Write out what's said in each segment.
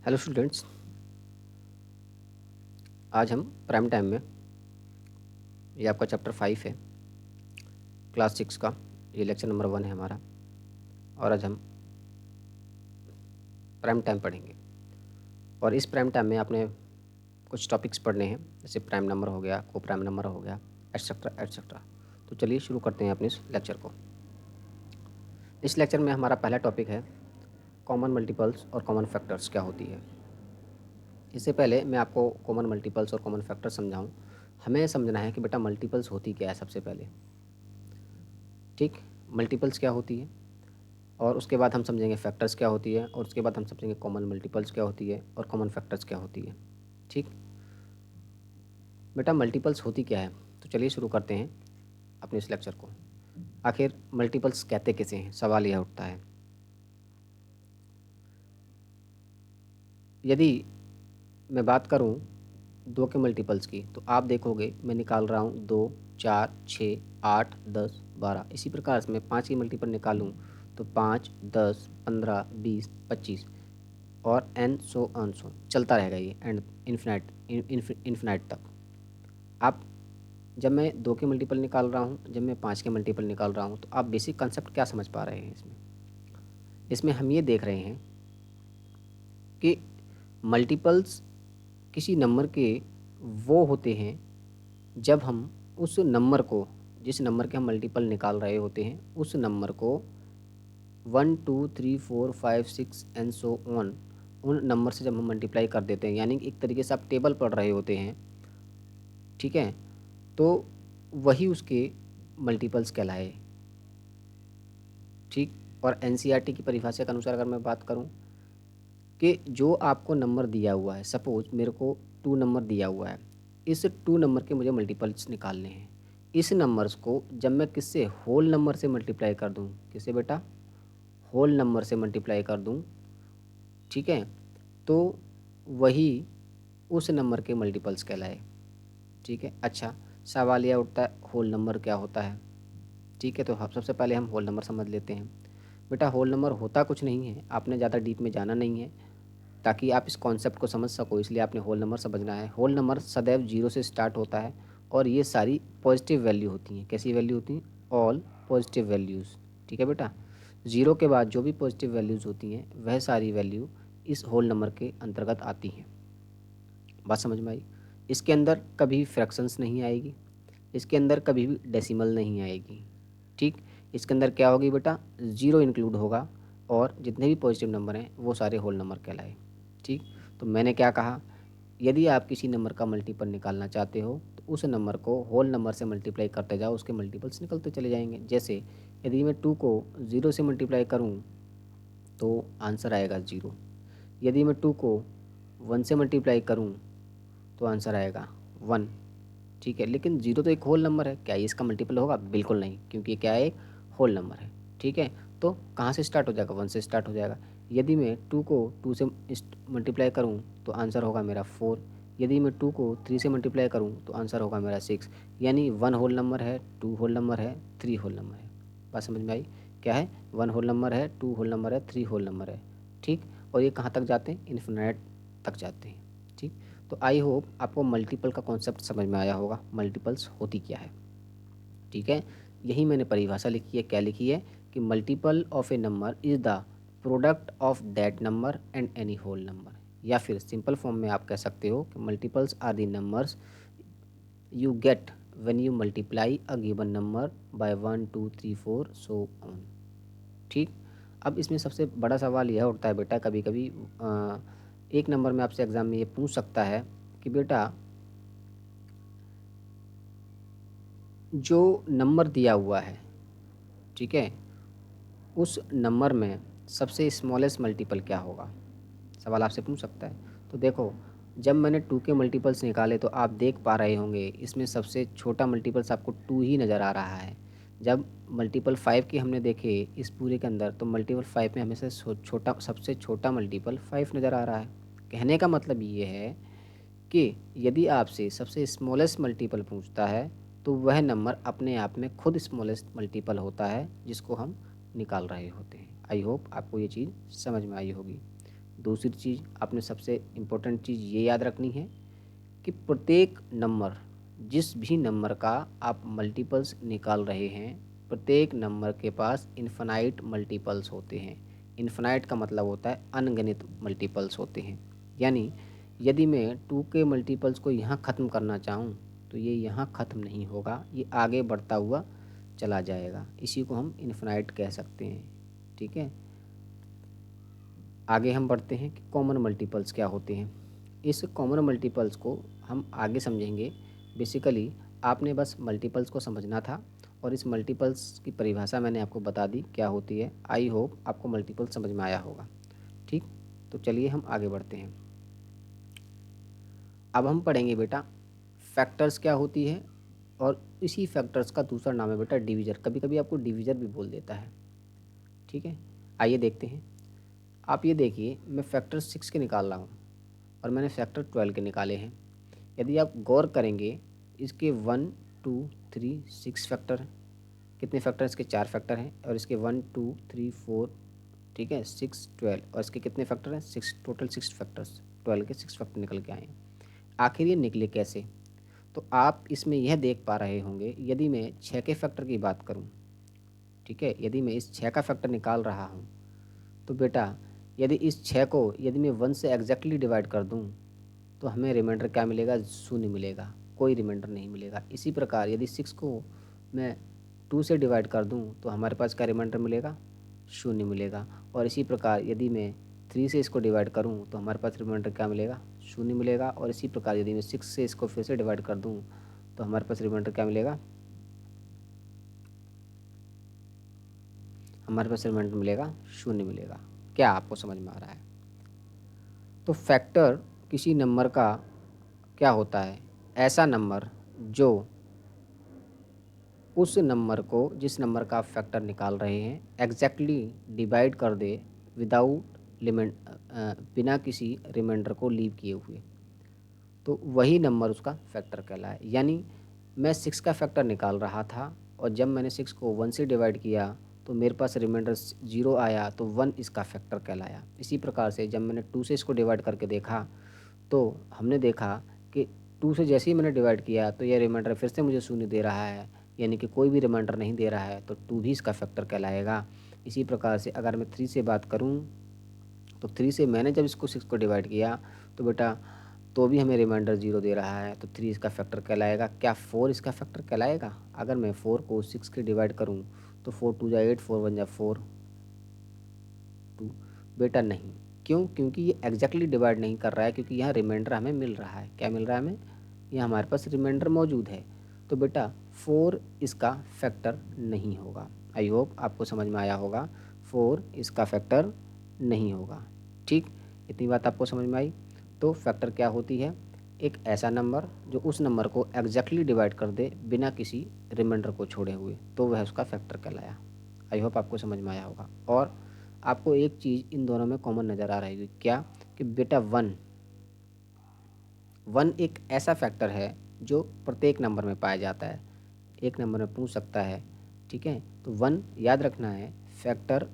Hello students. आज हम prime time में, ये आपका चैप्टर 5 है, क्लास 6 का। ये लेक्चर नंबर 1 है हमारा। और आज हम प्राइम टाइम पढ़ेंगे। और इस प्राइम टाइम में आपने कुछ टॉपिक्स पढ़ने हैं, जैसे प्राइम नंबर हो गया, को प्राइम नंबर हो गया, एटसेट्रा एटसेट्रा। तो चलिए शुरू करते हैं अपने इस लेक्चर को। इस लेक्चर में हमारा पहला टॉपिक है कॉमन मल्टीपल्स और कॉमन फैक्टर्स क्या होती है। इससे पहले मैं आपको कॉमन मल्टीपल्स और कॉमन फैक्टर्स समझाऊं, हमें समझना है कि बेटा मल्टीपल्स होती क्या है सबसे पहले। ठीक, मल्टीपल्स क्या होती है, और उसके बाद हम समझेंगे फैक्टर्स क्या होती है, और उसके बाद हम समझेंगे कॉमन मल्टीपल्स क्या होती है और कॉमन फैक्टर्स क्या होती है। ठीक बेटा, मल्टीपल्स होती क्या है, तो चलिए शुरू करते हैं अपने इस लेक्चर को। आखिर मल्टीपल्स कहते किसे हैं, सवाल यह उठता है। यदि मैं बात करूं दो के मल्टीपल्स की, तो आप देखोगे मैं निकाल रहा हूं 2, 4, 6, 8, 10, 12। इसी प्रकार से मैं 5 की मल्टीपल निकालूं तो 5, 10, 15, 20, 25 और एन सो ऑन सो चलता रहेगा ये एंड इन्फिनाइट तक। आप, जब मैं 2 के मल्टीपल निकाल रहा हूँ, जब मैं 5 के मल्टीपल निकाल रहा हूँ, तो आप बेसिक कंसेप्ट क्या समझ पा रहे हैं इसमें। इसमें हम ये देख रहे हैं कि मल्टीपल्स किसी नंबर के वो होते हैं जब हम उस नंबर को, जिस नंबर के हम मल्टीपल निकाल रहे होते हैं, उस नंबर को 1, 2, 3, 4, 5, 6 एंड सो ऑन, उन नंबर से जब हम मल्टीप्लाई कर देते हैं, यानी एक तरीके से आप टेबल पढ़ रहे होते हैं। ठीक है, तो वही उसके मल्टीपल्स कहलाए। ठीक, और एनसीईआरटी की परिभाषा के अनुसार अगर मैं बात करूं कि जो आपको नंबर दिया हुआ है, सपोज मेरे को 2 नंबर दिया हुआ है, इस 2 नंबर के मुझे मल्टीपल्स निकालने हैं। इस नंबर्स को जब मैं किससे, होल नंबर से मल्टीप्लाई कर दूं, किससे बेटा, होल नंबर से मल्टीप्लाई कर दूं, ठीक है, तो वही उस नंबर के मल्टीपल्स कहलाए। ठीक है, अच्छा, सवाल यह उठता है होल नंबर क्या होता है। ठीक है, तो हम सबसे पहले हम होल नंबर समझ लेते हैं। बेटा, होल नंबर होता कुछ नहीं है, आपने ज़्यादा डीप में जाना नहीं है, ताकि आप इस कॉन्सेप्ट को समझ सको, इसलिए आपने होल नंबर समझना है। होल नंबर सदैव 0 से स्टार्ट होता है, और ये सारी पॉजिटिव वैल्यू होती हैं। कैसी वैल्यू होती हैं, ऑल पॉजिटिव वैल्यूज़। ठीक है बेटा, 0 के बाद जो भी पॉजिटिव वैल्यूज़ होती हैं, वह सारी वैल्यू इस होल नंबर के अंतर्गत आती हैं। बात समझ में आई। इसके अंदर कभी फ्रैक्शंस नहीं आएगी, इसके अंदर कभी भी डेसिमल नहीं आएगी। ठीक, इसके अंदर क्या होगी बेटा, 0 इंक्लूड होगा, और जितने भी पॉजिटिव नंबर हैं वो सारे होल नंबर कहलाए। ठीक, तो मैंने क्या कहा, यदि आप किसी नंबर का मल्टीपल निकालना चाहते हो, तो उस नंबर को होल नंबर से मल्टीप्लाई करते जाओ, उसके मल्टीपल्स निकलते चले जाएंगे। जैसे यदि मैं 2 को 0 से मल्टीप्लाई करूँ तो आंसर आएगा 0। यदि मैं 2 को 1 से मल्टीप्लाई करूँ तो आंसर आएगा 1। ठीक है, लेकिन 0 तो एक होल नंबर है, क्या ये इसका मल्टीपल होगा, बिल्कुल नहीं, क्योंकि क्या है, एक होल नंबर है। ठीक है, तो कहाँ से स्टार्ट हो जाएगा, 1 से स्टार्ट हो जाएगा। यदि मैं 2 को 2 से मल्टीप्लाई करूँ तो आंसर होगा मेरा 4। यदि मैं 2 को 3 से मल्टीप्लाई करूँ तो आंसर होगा मेरा 6। यानी 1 होल नंबर है, 2 होल नंबर है, 3 होल नंबर है। बात समझ में आई, क्या है, 1 होल नंबर है, 2 होल नंबर है, 3 होल नंबर है। ठीक, और ये कहाँ तक जाते हैं, इन्फिनिट तक जाते हैं। ठीक, तो आई होप आपको मल्टीपल का कॉन्सेप्ट समझ में आया होगा, मल्टीपल्स होती क्या है। ठीक है, यही मैंने परिभाषा लिखी है, क्या लिखी है, कि multiple of a number is the product of that number and any whole number. या फिर सिंपल फॉर्म में आप कह सकते हो कि multiples are the numbers you get when you multiply a given number by 1, 2, 3, 4 so on. ठीक, अब इसमें सबसे बड़ा सवाल यह उठता है बेटा, कभी कभी एक नंबर में आपसे एग्जाम में ये पूछ सकता है कि बेटा, जो नंबर दिया हुआ है, ठीक है, उस नंबर में सबसे स्मॉलेस्ट मल्टीपल क्या होगा, सवाल आपसे पूछ सकता है। तो देखो, जब मैंने 2 के मल्टीपल्स निकाले तो आप देख पा रहे होंगे इसमें सबसे छोटा मल्टीपल्स आपको 2 ही नज़र आ रहा है। जब मल्टीपल 5 के हमने देखे इस पूरे के अंदर, तो मल्टीपल 5 में हमें से छोटा, सबसे छोटा मल्टीपल 5 नज़र आ रहा है। कहने का मतलब ये है कि यदि आपसे सबसे स्मॉलेस्ट मल्टीपल पूछता है, तो वह नंबर अपने आप में खुद स्मॉलेस्ट मल्टीपल होता है जिसको हम निकाल रहे होते हैं। आई होप आपको ये चीज़ समझ में आई होगी। दूसरी चीज़ आपने सबसे इम्पोर्टेंट चीज़ ये याद रखनी है कि प्रत्येक नंबर, जिस भी नंबर का आप मल्टीपल्स निकाल रहे हैं, प्रत्येक नंबर के पास इन्फिनाइट मल्टीपल्स होते हैं। इन्फिनाइट का मतलब होता है अनगिनत मल्टीपल्स होते हैं। यानी यदि मैं 2 के मल्टीपल्स को यहाँ ख़त्म करना चाहूँ तो ये यहाँ ख़त्म नहीं होगा, ये आगे बढ़ता हुआ चला जाएगा। इसी को हम इन्फिनाइट कह सकते हैं। ठीक है, आगे हम बढ़ते हैं कि कॉमन मल्टीपल्स क्या होते हैं। इस कॉमन मल्टीपल्स को हम आगे समझेंगे। बेसिकली आपने बस मल्टीपल्स को समझना था और इस मल्टीपल्स की परिभाषा मैंने आपको बता दी क्या होती है। आई होप आपको मल्टीपल समझ में आया होगा। ठीक, तो चलिए हम आगे बढ़ते हैं। अब हम पढ़ेंगे बेटा फैक्टर्स क्या होती है, और इसी फैक्टर्स का दूसरा नाम है बेटा डिवीज़र। कभी कभी आपको डिवीज़र भी बोल देता है। ठीक है, आइए देखते हैं। आप ये देखिए, मैं फैक्टर 6 के निकाल रहा हूँ और मैंने फैक्टर 12 के निकाले हैं। यदि आप गौर करेंगे, इसके 1 2 3 6 फैक्टर, कितने फैक्टर, इसके 4 फैक्टर हैं, और इसके 1 2 3 4, ठीक है, 6 12, और इसके कितने फैक्टर हैं, 6, टोटल 6 फैक्टर्स, 12 के 6 फैक्टर निकल के आए हैं। आखिर ये निकले कैसे? तो आप इसमें यह देख पा रहे होंगे, यदि मैं 6 के फैक्टर की बात करूँ, ठीक है, यदि मैं इस 6 का फैक्टर निकाल रहा हूँ तो बेटा यदि इस 6 को यदि मैं 1 से एग्जैक्टली डिवाइड कर दूँ तो हमें रिमाइंडर क्या मिलेगा, शून्य मिलेगा, कोई रिमाइंडर नहीं मिलेगा। इसी प्रकार यदि 6 को मैं 2 से डिवाइड कर दूं तो हमारे पास क्या रिमाइंडर मिलेगा, शून्य मिलेगा। और इसी प्रकार यदि मैं 3 से इसको डिवाइड करूं तो हमारे पास रिमाइंडर क्या मिलेगा, शून्य मिलेगा। और इसी प्रकार यदि मैं 6 से इसको फिर से डिवाइड कर दूं तो हमारे पास रिमाइंडर क्या मिलेगा, हमारे पास रिमाइंडर मिलेगा, शून्य मिलेगा। क्या आपको समझ में आ रहा है? तो फैक्टर किसी नंबर का क्या होता है, ऐसा नंबर जो उस नंबर को, जिस नंबर का आप फैक्टर निकाल रहे हैं, एग्जैक्टली डिवाइड कर दे विदाउट लिमिट, बिना किसी रिमाइंडर को लीव किए हुए, तो वही नंबर उसका फैक्टर कहलाए। यानी मैं 6 का फैक्टर निकाल रहा था और जब मैंने 6 को 1 से डिवाइड किया तो मेरे पास रिमाइंडर 0 आया, तो 1 इसका फैक्टर कहलाया। इसी प्रकार से जब मैंने 2 से इसको डिवाइड करके देखा तो हमने देखा कि 2 से जैसे ही मैंने डिवाइड किया तो यह रिमाइंडर फिर से मुझे शून्य दे रहा है, यानी कि कोई भी रिमाइंडर नहीं दे रहा है, तो 2 भी इसका फैक्टर कहलाएगा। इसी प्रकार से अगर मैं 3 से बात करूं तो 3 से मैंने जब इसको 6 को डिवाइड किया तो बेटा तो भी हमें रिमाइंडर 0 दे रहा है, तो 3 इसका फैक्टर कहलाएगा। क्या 4 इसका फैक्टर कहलाएगा? अगर मैं 4 को 6 के डिवाइड करूँ तो 4 2 जा 8, 4 1 जा 4 2, बेटा नहीं। क्यों? क्योंकि ये एग्जैक्टली डिवाइड नहीं कर रहा है, क्योंकि यहाँ रिमाइंडर हमें मिल रहा है। क्या मिल रहा है हमें? यहाँ हमारे पास रिमाइंडर मौजूद है, तो बेटा 4 इसका फैक्टर नहीं होगा। आई होप आपको समझ में आया होगा, 4 इसका फैक्टर नहीं होगा। ठीक, इतनी बात आपको समझ में आई। तो फैक्टर क्या होती है, एक ऐसा नंबर जो उस नंबर को एग्जैक्टली डिवाइड कर दे बिना किसी रिमाइंडर को छोड़े हुए, तो वह उसका फैक्टर कहलाया। आई होप आपको समझ में आया होगा। और आपको एक चीज़ इन दोनों में कॉमन नज़र आ रही है, क्या कि बेटा 1 एक ऐसा फैक्टर है जो प्रत्येक नंबर में पाया जाता है, एक नंबर में पूछ सकता है। ठीक है, तो 1 याद रखना है, फैक्टर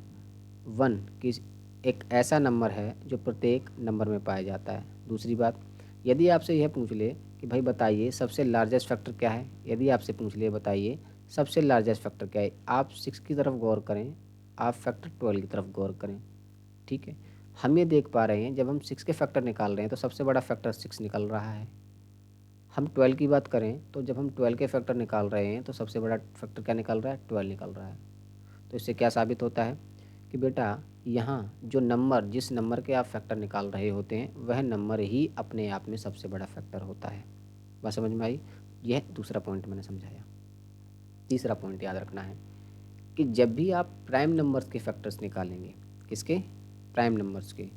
1 किस एक ऐसा नंबर है जो प्रत्येक नंबर में पाया जाता है। दूसरी बात, यदि आपसे यह पूछ ले कि भाई बताइए सबसे लार्जेस्ट फैक्टर क्या है, यदि आपसे पूछ ले बताइए सबसे लार्जेस्ट फैक्टर क्या है, आप 6 की तरफ गौर करें, आप फैक्टर 12 की तरफ गौर करें। ठीक है, हम ये देख पा रहे हैं जब हम 6 के फैक्टर निकाल रहे हैं तो सबसे बड़ा फैक्टर 6 निकल रहा है। हम 12 की बात करें तो जब हम 12 के फैक्टर निकाल रहे हैं तो सबसे बड़ा फैक्टर क्या निकल रहा है, 12 निकल रहा है। तो इससे क्या साबित होता है कि बेटा यहाँ जो नंबर, जिस नंबर के आप फैक्टर निकाल रहे होते हैं, वह नंबर ही अपने आप में सबसे बड़ा फैक्टर होता है। बात समझ में आई? यह दूसरा पॉइंट मैंने समझाया। तीसरा पॉइंट याद रखना है कि जब भी आप प्राइम नंबर्स के फैक्टर्स निकालेंगे, किसके? प्राइम नंबर्स के।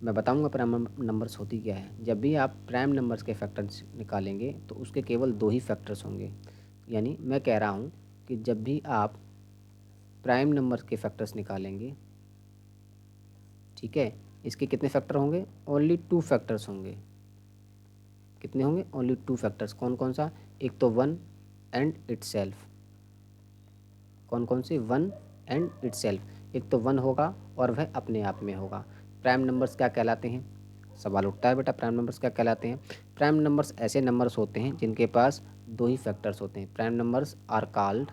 मैं बताऊंगा प्राइम नंबर्स होती क्या है। जब भी आप प्राइम नंबर्स के फैक्टर्स निकालेंगे तो उसके केवल 2 ही फैक्टर्स होंगे। यानी मैं कह रहा हूँ कि जब भी आप प्राइम नंबर्स के फैक्टर्स निकालेंगे, ठीक है, इसके कितने फैक्टर होंगे? ओनली 2 फैक्टर्स होंगे। कितने होंगे? Only 2 factors. कौन कौन सा? एक तो 1 एंड इटसेल्फ। कौन कौन से? 1 एंड इटसेल्फ। एक तो 1 होगा और वह अपने आप में होगा। प्राइम नंबर्स क्या कहलाते हैं? सवाल उठता है बेटा, प्राइम नंबर्स क्या कहलाते हैं? प्राइम नंबर्स ऐसे नंबर्स होते हैं जिनके पास दो ही फैक्टर्स होते हैं। Prime numbers are called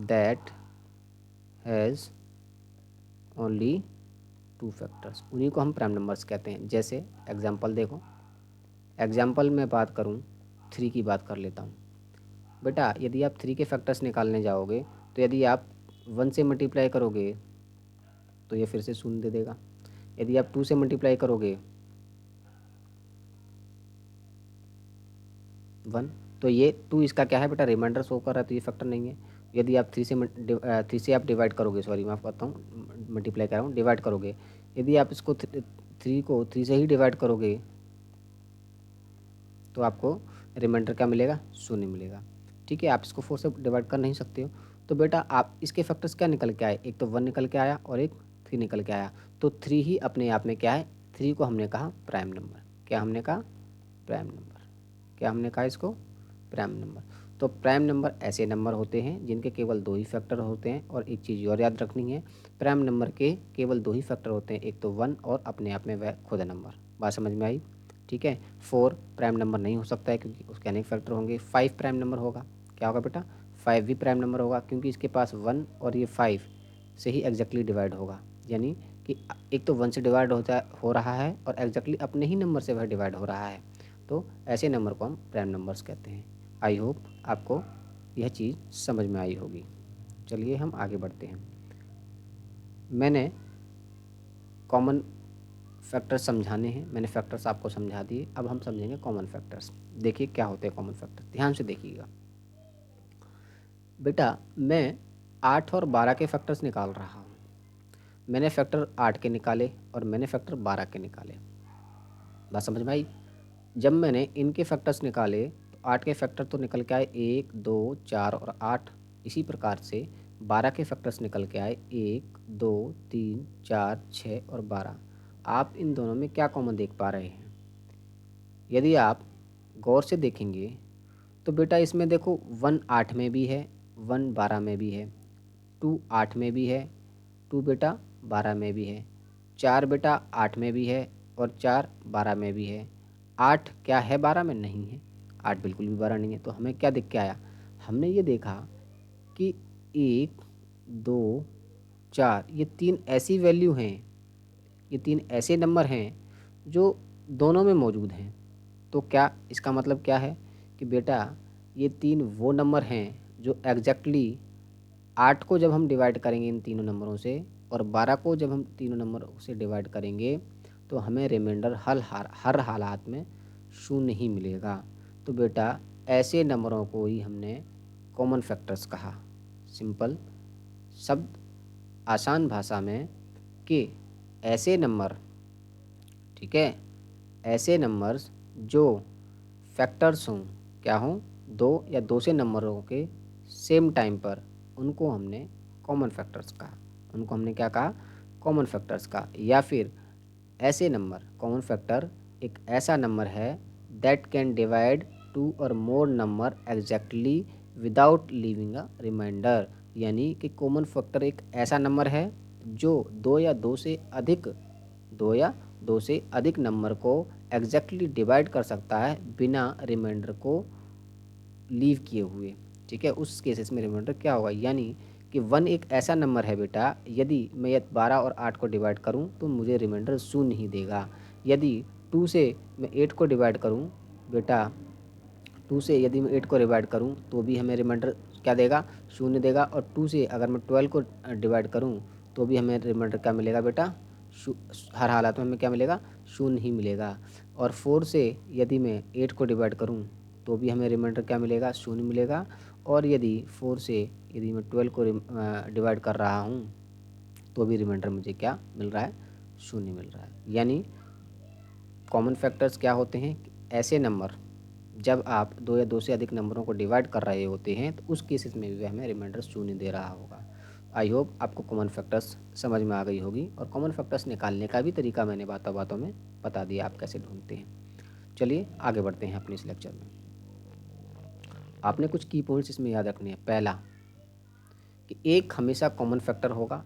that has only two factors, उन्हीं को हम प्राइम नंबर्स कहते हैं। जैसे एग्जांपल देखो, एग्जांपल में बात करूं, 3 की बात कर लेता हूं। बेटा यदि आप 3 के फैक्टर्स निकालने जाओगे तो यदि आप 1 से मल्टीप्लाई करोगे तो ये फिर से शून्य दे देगा। यदि आप 2 से मल्टीप्लाई करोगे 1, तो ये 2 इसका क्या है बेटा, रिमाइंडर शो कर रहा है, तो ये फैक्टर नहीं है। यदि आप 3 से आप डिवाइड करोगे, सॉरी माफ़ करता हूँ, मल्टीप्लाई कर रहा हूँ, डिवाइड करोगे, यदि आप इसको 3 को 3 से ही डिवाइड करोगे तो आपको रिमाइंडर क्या मिलेगा, शून्य मिलेगा। ठीक है, आप इसको 4 से डिवाइड कर नहीं सकते हो। तो बेटा आप इसके फैक्टर्स क्या निकल के आए, एक तो 1 निकल के आया और एक 3 निकल के आया। तो 3 ही अपने आप में क्या है, 3 को हमने कहा प्राइम नंबर। क्या हमने कहा, प्राइम नंबर। क्या हमने कहा इसको, प्राइम नंबर। तो प्राइम नंबर ऐसे नंबर होते हैं जिनके केवल दो ही फैक्टर होते हैं। और एक चीज़ और याद रखनी है, प्राइम नंबर के केवल दो ही फैक्टर होते हैं, एक तो 1 और अपने आप में वह खुद नंबर। बात समझ में आई? ठीक है। 4 प्राइम नंबर नहीं हो सकता है क्योंकि उसके अनेक फैक्टर होंगे। 5 प्राइम नंबर होगा। क्या होगा बेटा, 5 भी प्राइम नंबर होगा क्योंकि इसके पास 1 और ये 5 से ही एग्जैक्टली डिवाइड होगा। यानी कि एक तो 1 से डिवाइड हो रहा है और एग्जैक्टली अपने ही नंबर से वह डिवाइड हो रहा है। तो ऐसे नंबर को हम प्राइम नंबर्स कहते हैं। आई होप आपको यह चीज़ समझ में आई होगी। चलिए हम आगे बढ़ते हैं। मैंने कॉमन फैक्टर्स समझाने हैं, मैंने फैक्टर्स आपको समझा दिए, अब हम समझेंगे कॉमन फैक्टर्स। देखिए क्या होते हैं कॉमन फैक्टर, ध्यान से देखिएगा। बेटा मैं 8 और 12 के फैक्टर्स निकाल रहा हूँ। मैंने फैक्टर 8 के निकाले और मैंने फैक्टर 12 के निकाले। बात समझ में आई? जब मैंने इनके फैक्टर्स निकाले तो 8 के फैक्टर तो निकल के आए 1, 2, 4 और 8। इसी प्रकार से 12 के फैक्टर्स निकल के आए 1, 2, 3, 4, 6 और 12। आप इन दोनों में क्या कॉमन देख पा रहे हैं? यदि आप गौर से देखेंगे तो बेटा इसमें देखो 1 8 में भी है, 1 12 में भी है, 2 8 में भी है, 2 बेटा 12 में भी है, 4 बेटा 8 में भी है और 4 12 में भी है। 8 क्या है 12 में? नहीं है। 8 बिल्कुल भी 12 नहीं है। तो हमें क्या दिख के आया, हमने ये देखा कि 1, 2, 4 ये 3 ऐसी वैल्यू हैं, ये 3 ऐसे नंबर हैं जो दोनों में मौजूद हैं। तो क्या इसका मतलब क्या है कि बेटा ये 3 वो नंबर हैं जो एग्जैक्टली 8 को जब हम डिवाइड करेंगे इन तीनों नंबरों से और 12 को जब हम तीनों नंबरों से डिवाइड करेंगे तो हमें रिमाइंडर हर हालात में शून्य ही मिलेगा। तो बेटा ऐसे नंबरों को ही हमने कॉमन फैक्टर्स कहा। सिंपल शब्द, आसान भाषा में, कि ऐसे नंबर, ठीक है, ऐसे नंबर्स जो फैक्टर्स हों, क्या हों, दो या दो से नंबरों के सेम टाइम पर, उनको हमने कॉमन फैक्टर्स कहा। उनको हमने क्या कहा, कॉमन फैक्टर्स कहा। या फिर ऐसे नंबर, कॉमन फैक्टर एक ऐसा नंबर है दैट कैन डिवाइड टू और more number exactly without leaving a remainder. यानी कि कॉमन फैक्टर एक ऐसा नंबर है जो दो या दो से अधिक नंबर को एग्जैक्टली डिवाइड कर सकता है बिना रिमाइंडर को लीव किए हुए। ठीक है, उस केसेस में रिमाइंडर क्या होगा, यानी कि 1 एक ऐसा नंबर है बेटा, यदि मैं ये 12 और 8 को डिवाइड करूं तो मुझे रिमाइंडर शून्य ही देगा। यदि 2 से मैं 8 को डिवाइड करूं बेटा, 2 से यदि मैं 8 को डिवाइड करूं तो भी हमें रिमाइंडर क्या देगा, शून्य देगा। और 2 से अगर मैं 12 को डिवाइड करूं तो भी हमें रिमाइंडर क्या मिलेगा बेटा, हर हालात में हमें क्या मिलेगा, शून्य ही मिलेगा। और 4 से यदि मैं 8 को डिवाइड करूं तो भी हमें रिमाइंडर क्या मिलेगा, शून्य मिलेगा। और यदि 4 से यदि मैं 12 को डिवाइड कर रहा हूं तो भी रिमाइंडर मुझे क्या मिल रहा है, शून्य मिल रहा है। यानी कॉमन फैक्टर्स क्या होते हैं, ऐसे नंबर जब आप दो या दो से अधिक नंबरों को डिवाइड कर रहे होते हैं तो उस केसेस में भी हमें रिमाइंडर शून्य दे रहा होगा। आई होप आपको कॉमन फैक्टर्स समझ में आ गई होगी और कॉमन फैक्टर्स निकालने का भी तरीका मैंने बातों बातों में बता दिया आप कैसे ढूंढते हैं। चलिए आगे बढ़ते हैं अपने इस लेक्चर में। आपने कुछ की पॉइंट्स इसमें याद रखने हैं। पहला, कि एक हमेशा कॉमन फैक्टर होगा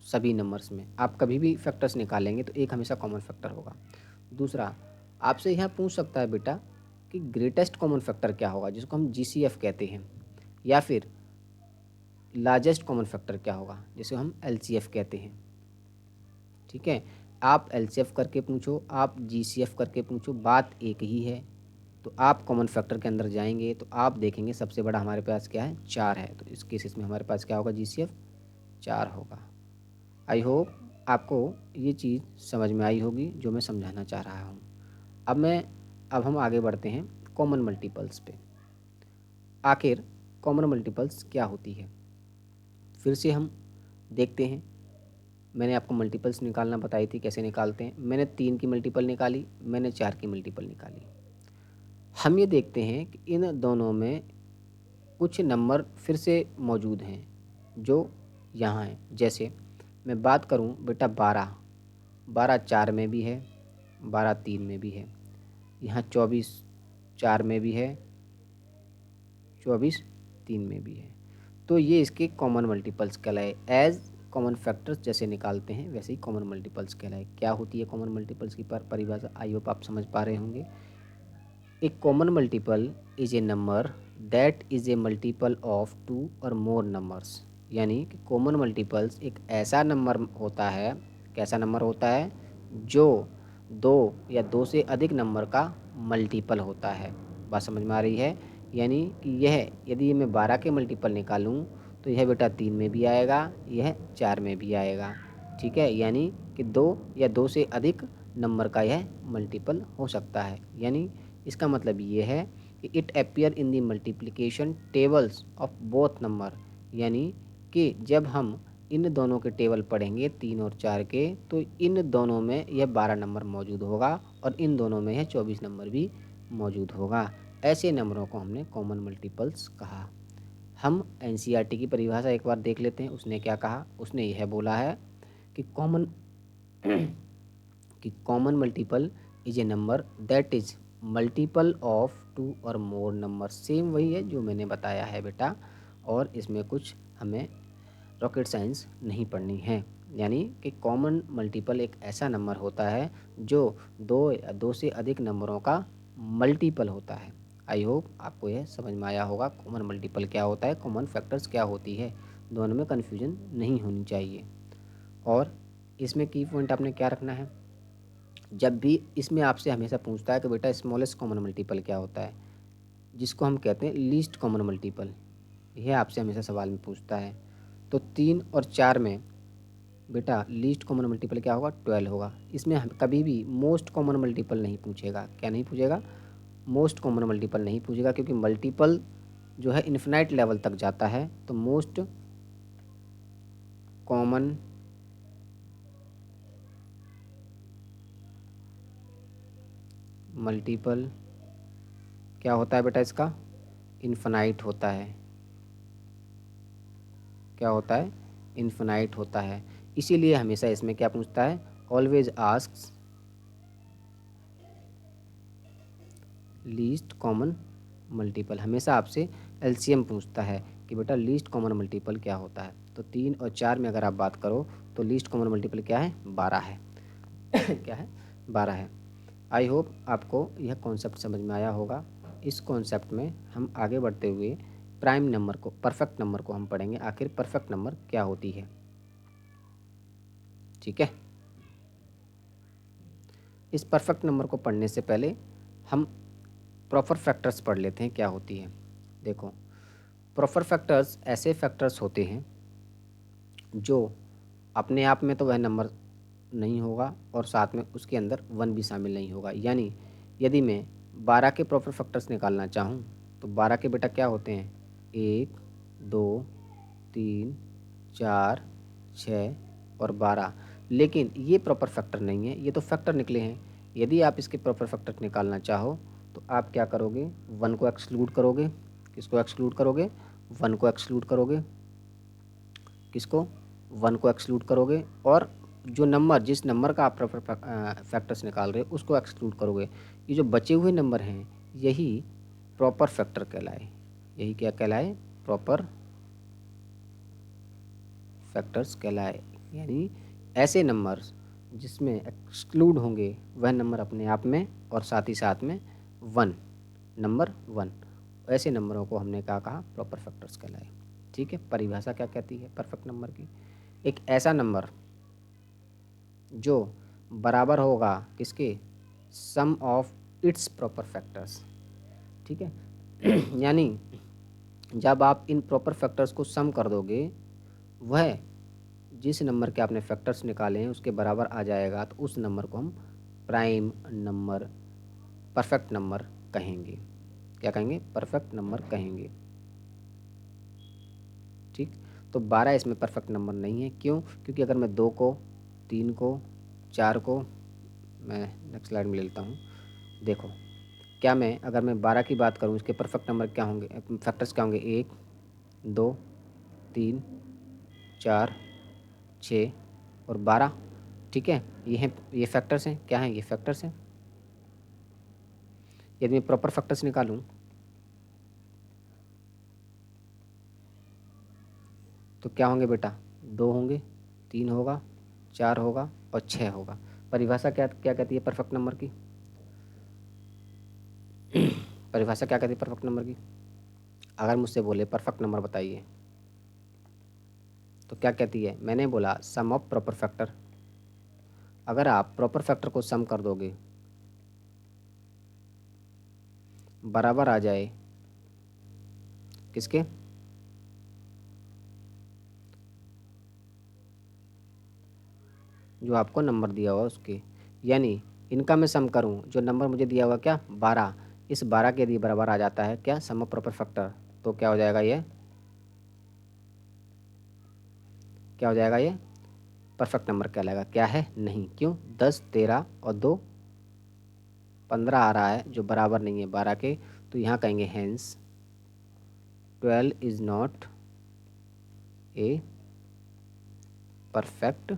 सभी नंबर्स में। आप कभी भी फैक्टर्स निकालेंगे तो एक हमेशा कॉमन फैक्टर होगा। दूसरा, आपसे यहाँ पूछ सकता है बेटा कि ग्रेटेस्ट कॉमन फैक्टर क्या होगा, जिसको हम जीसीएफ कहते हैं, या फिर लार्जेस्ट कॉमन फैक्टर क्या होगा, जिसे हम एलसीएफ कहते हैं। ठीक है, आप एलसीएफ करके पूछो, आप जीसीएफ करके पूछो, बात एक ही है। तो आप कॉमन फैक्टर के अंदर जाएंगे तो आप देखेंगे सबसे बड़ा हमारे पास क्या है, 4 है। तो इस केसेस में हमारे पास क्या होगा, जीसीएफ 4 होगा। आई होप आपको ये चीज़ समझ में आई होगी जो मैं समझाना चाह रहा हूँ। अब हम आगे बढ़ते हैं कॉमन मल्टीपल्स पे। आखिर कॉमन मल्टीपल्स क्या होती है, फिर से हम देखते हैं। मैंने आपको मल्टीपल्स निकालना बताई थी, कैसे निकालते हैं। मैंने 3 की मल्टीपल निकाली, मैंने 4 की मल्टीपल निकाली। हम ये देखते हैं कि इन दोनों में कुछ नंबर फिर से मौजूद हैं जो यहाँ हैं। जैसे मैं बात करूँ बेटा 12, 12 4 में भी है, 12 3 में भी है। यहाँ 24 4 में भी है, 24 3 में भी है। तो ये इसके कॉमन मल्टीपल्स कहलाए। एज कॉमन फैक्टर्स जैसे निकालते हैं वैसे ही कॉमन मल्टीपल्स कहलाए। क्या होती है कॉमन मल्टीपल्स की परिभाषा, आई होप आप समझ पा रहे होंगे। A common multiple is a number that is a multiple of 2 और मोर नंबर्स। यानी कि कॉमन मल्टीपल्स एक ऐसा नंबर होता है, कैसा नंबर होता है, जो 2 या 2 से अधिक नंबर का मल्टीपल होता है। बात समझ में आ रही है। यानी कि यह, यदि मैं 12 के मल्टीपल निकालूं तो यह बेटा 3 में भी आएगा, यह 4 में भी आएगा। ठीक है, यानी कि 2 या 2 से अधिक नंबर का यह मल्टीपल हो सकता है। यानी इसका मतलब ये है कि it appear in the multiplication tables of both number. यानी कि जब हम इन दोनों के टेबल पढ़ेंगे 3 और 4 के, तो इन दोनों में यह 12 नंबर मौजूद होगा और इन दोनों में यह 24 नंबर भी मौजूद होगा। ऐसे नंबरों को हमने कॉमन मल्टीपल्स कहा। हम एनसीईआरटी की परिभाषा एक बार देख लेते हैं। उसने क्या कहा, उसने यह बोला है कि common multiple is a number that is multiple of 2 और मोर नंबर। सेम वही है जो मैंने बताया है बेटा, और इसमें कुछ हमें रॉकेट साइंस नहीं पढ़नी है। यानी कि कॉमन मल्टीपल एक ऐसा नंबर होता है जो 2 या 2 से अधिक नंबरों का मल्टीपल होता है। आई होप आपको यह समझ में आया होगा कॉमन मल्टीपल क्या होता है, कॉमन फैक्टर्स क्या होती है। दोनों में कन्फ्यूजन नहीं होनी चाहिए। और इसमें की पॉइंट आपने क्या रखना है, जब भी इसमें आपसे हमेशा पूछता है कि बेटा स्मॉलेस्ट कॉमन मल्टीपल क्या होता है, जिसको हम कहते हैं लीस्ट कॉमन मल्टीपल, यह आपसे हमेशा सवाल में पूछता है। तो 3 और 4 में बेटा लीस्ट कॉमन मल्टीपल क्या होगा, 12 होगा। इसमें हम कभी भी मोस्ट कॉमन मल्टीपल नहीं पूछेगा। क्या नहीं पूछेगा, मोस्ट कॉमन मल्टीपल नहीं पूछेगा, क्योंकि मल्टीपल जो है इन्फिनाइट लेवल तक जाता है। तो मोस्ट कॉमन मल्टीपल क्या होता है बेटा, इसका इन्फिनाइट होता है। क्या होता है, इन्फिनाइट होता है। इसीलिए हमेशा इसमें क्या पूछता है, always asks least common multiple. हमेशा आपसे एलसीएम पूछता है कि बेटा लीस्ट कॉमन मल्टीपल क्या होता है। तो 3 और 4 में अगर आप बात करो तो लीस्ट कॉमन मल्टीपल क्या है, 12 है। क्या है, 12 है। आई होप आपको यह कॉन्सेप्ट समझ में आया होगा। इस कॉन्सेप्ट में हम आगे बढ़ते हुए प्राइम नंबर को, परफेक्ट नंबर को हम पढ़ेंगे। आखिर परफेक्ट नंबर क्या होती है। ठीक है, इस परफेक्ट नंबर को पढ़ने से पहले हम प्रॉपर फैक्टर्स पढ़ लेते हैं क्या होती है। देखो, प्रॉपर फैक्टर्स ऐसे फैक्टर्स होते हैं जो अपने आप में तो वह नंबर नहीं होगा और साथ में उसके अंदर 1 भी शामिल नहीं होगा। यानी यदि मैं 12 के प्रॉपर फैक्टर्स निकालना चाहूँ तो 12 के बेटा क्या होते हैं, 1 2 3 4 6 और 12। लेकिन ये प्रॉपर फैक्टर नहीं है, ये तो फैक्टर निकले हैं। यदि आप इसके प्रॉपर फैक्टर निकालना चाहो तो आप क्या करोगे, 1 को एक्सक्लूड करोगे। किसको एक्सक्लूड करोगे, 1 को एक्सक्लूड करोगे। किसको, 1 को एक्सक्लूड करोगे। और जो नंबर, जिस नंबर का आप प्रॉपर फैक्टर्स निकाल रहे हो उसको एक्सक्लूड करोगे। ये जो बचे हुए नंबर हैं यही प्रॉपर फैक्टर कहलाए। यही क्या कहलाए, प्रॉपर फैक्टर्स कहलाए। यानी ऐसे नंबर्स जिसमें एक्सक्लूड होंगे वह नंबर अपने आप में और साथ ही साथ में वन, नंबर वन, ऐसे नंबरों को हमने क्या कहा, प्रॉपर फैक्टर्स कहलाए। ठीक है, परिभाषा क्या कहती है परफेक्ट नंबर की? एक ऐसा नंबर जो बराबर होगा किसके, सम ऑफ इट्स प्रॉपर फैक्टर्स। ठीक है यानी जब आप इन प्रॉपर फैक्टर्स को सम कर दोगे, वह जिस नंबर के आपने फैक्टर्स निकाले हैं उसके बराबर आ जाएगा, तो उस नंबर को हम प्राइम नंबर, परफेक्ट नंबर कहेंगे। क्या कहेंगे, परफेक्ट नंबर कहेंगे। ठीक, तो 12 इसमें परफेक्ट नंबर नहीं है। क्यों? क्योंकि अगर मैं 2 को, 3 को, 4 को, मैं नेक्स्ट स्लाइड में ले लेता हूँ। देखो, क्या मैं अगर मैं 12 की बात करूँ, इसके परफेक्ट नंबर क्या होंगे, फैक्टर्स क्या होंगे, 1, 2, 3, 4, 6 और 12। ठीक है, ये फैक्टर्स हैं। क्या हैं ये, फैक्टर्स हैं। यदि मैं प्रॉपर फैक्टर्स निकालूं तो क्या होंगे बेटा, 2 होंगे, 3 होगा, 4 होगा और 6 होगा। परिभाषा क्या क्या कहती है परफेक्ट नंबर की? परिभाषा क्या कहती है परफेक्ट नंबर की? अगर मुझसे बोले परफेक्ट नंबर बताइए तो क्या कहती है? मैंने बोला सम ऑफ प्रॉपर फैक्टर। अगर आप प्रॉपर फैक्टर को सम कर दोगे, बराबर आ जाए किसके, जो आपको नंबर दिया हुआ उसके। यानी इनका मैं सम करूं, जो नंबर मुझे दिया हुआ क्या, 12, इस 12 के यदि बराबर आ जाता है क्या, सम ऑफ प्रॉपर फैक्टर, तो क्या हो जाएगा ये, क्या हो जाएगा ये, परफेक्ट नंबर कहलाएगा। क्या है, नहीं। क्यों? 10, 13 और 2 15 आ रहा है जो बराबर नहीं है 12 के, तो यहाँ कहेंगे hence 12 is not a perfect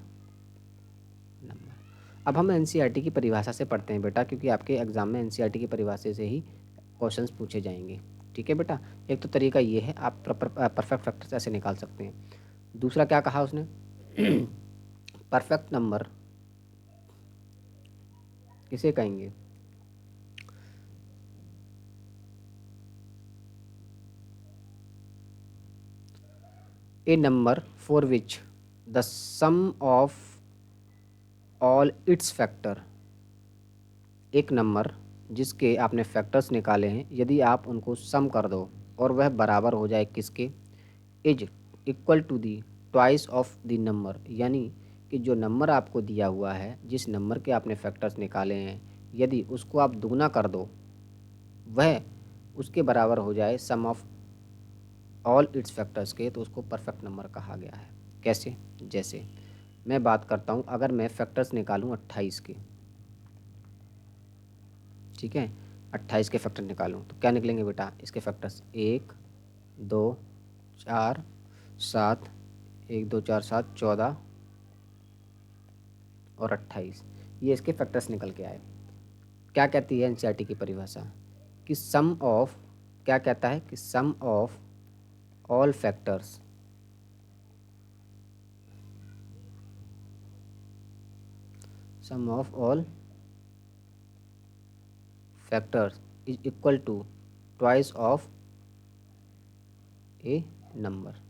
number. अब हम एनसीईआरटी की परिभाषा से पढ़ते हैं बेटा, क्योंकि आपके एग्जाम में एनसीईआरटी की परिभाषा से ही क्वेश्चंस पूछे जाएंगे। ठीक है बेटा, एक तो तरीका ये है, आप परफेक्ट फैक्टर्स ऐसे निकाल सकते हैं। दूसरा क्या कहा उसने, परफेक्ट नंबर किसे कहेंगे, a number for which the sum of all its factor. एक नंबर जिसके आपने फैक्टर्स निकाले हैं, यदि आप उनको सम कर दो और वह बराबर हो जाए किसके, is equal to the twice of the number. यानी कि जो नंबर आपको दिया हुआ है, जिस नंबर के आपने फैक्टर्स निकाले हैं, यदि उसको आप दुगना कर दो, वह उसके बराबर हो जाए सम ऑफ ऑल इट्स फैक्टर्स के, तो उसको परफेक्ट नंबर कहा गया है। कैसे? जैसे मैं बात करता हूँ, अगर मैं फैक्टर्स निकालूँ 28 के, ठीक है, 28 के फैक्टर निकालूँ तो क्या निकलेंगे बेटा इसके फैक्टर्स, 1, 2, 4, 7, 1, 2, 4, 7, 14 और 28, ये इसके फैक्टर्स निकल के आए। क्या कहती है एनसीईआरटी की परिभाषा, कि सम ऑफ, क्या कहता है कि sum of all factors, sum of all factors is equal to twice of a number.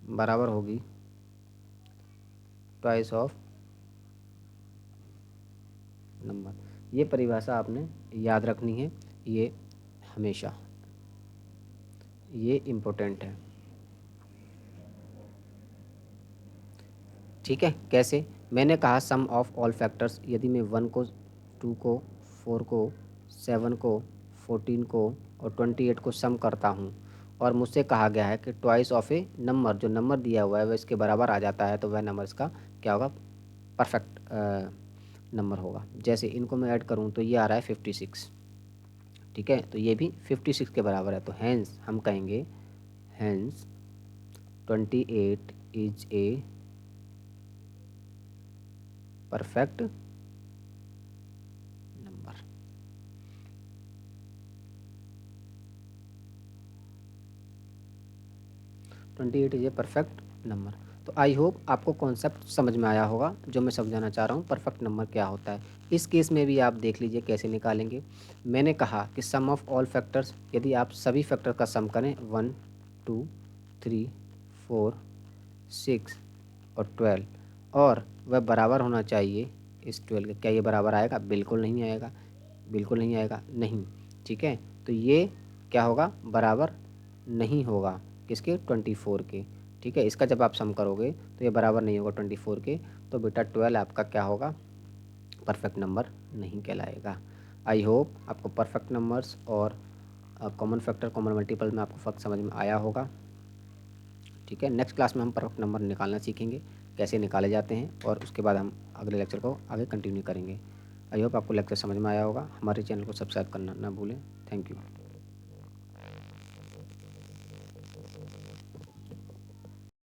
बराबर होगी ट्वाइस ऑफ नंबर। ये परिभाषा आपने याद रखनी है, ये हमेशा, ये इम्पोर्टेंट है। ठीक है, कैसे? मैंने कहा सम ऑफ ऑल फैक्टर्स, यदि मैं 1 को, 2 को, 4 को, 7 को, 14 को और 28 को सम करता हूँ, और मुझसे कहा गया है कि ट्वाइस ऑफ ए नंबर, जो नंबर दिया हुआ है वह इसके बराबर आ जाता है, तो वह नंबर इसका क्या होगा, परफेक्ट नंबर होगा। जैसे इनको मैं ऐड करूँ तो ये आ रहा है 56। ठीक है, तो ये भी 56 के बराबर है, तो हैंस हम कहेंगे, hence 28 is a perfect number. 28 is a perfect number. तो आई होप आपको कॉन्सेप्ट समझ में आया होगा जो मैं समझाना चाह रहा हूँ परफेक्ट नंबर क्या होता है। इस केस में भी आप देख लीजिए कैसे निकालेंगे। मैंने कहा कि सम ऑफ ऑल फैक्टर्स, यदि आप सभी फैक्टर का सम करें 1 2 3 4 6 और 12 और वह बराबर होना चाहिए इस 12 के। क्या ये बराबर आएगा? बिल्कुल नहीं आएगा, बिल्कुल नहीं आएगा, नहीं। ठीक है, तो ये क्या होगा? बराबर नहीं होगा किसके? 24 के। ठीक है, इसका जब आप सम करोगे तो ये बराबर नहीं होगा 24 के, तो बेटा 12 आपका क्या होगा? परफेक्ट नंबर नहीं कहलाएगा। आई होप आपको परफेक्ट नंबर्स और कॉमन फैक्टर कॉमन मल्टीपल में आपको फ़र्क समझ में आया होगा। ठीक है, नेक्स्ट क्लास में हम परफेक्ट नंबर निकालना सीखेंगे, कैसे निकाले जाते हैं, और उसके बाद हम अगले लेक्चर को आगे कंटिन्यू करेंगे। आई होप आपको लेक्चर समझ में आया होगा। हमारे चैनल को सब्सक्राइब करना ना भूलें। Thank you.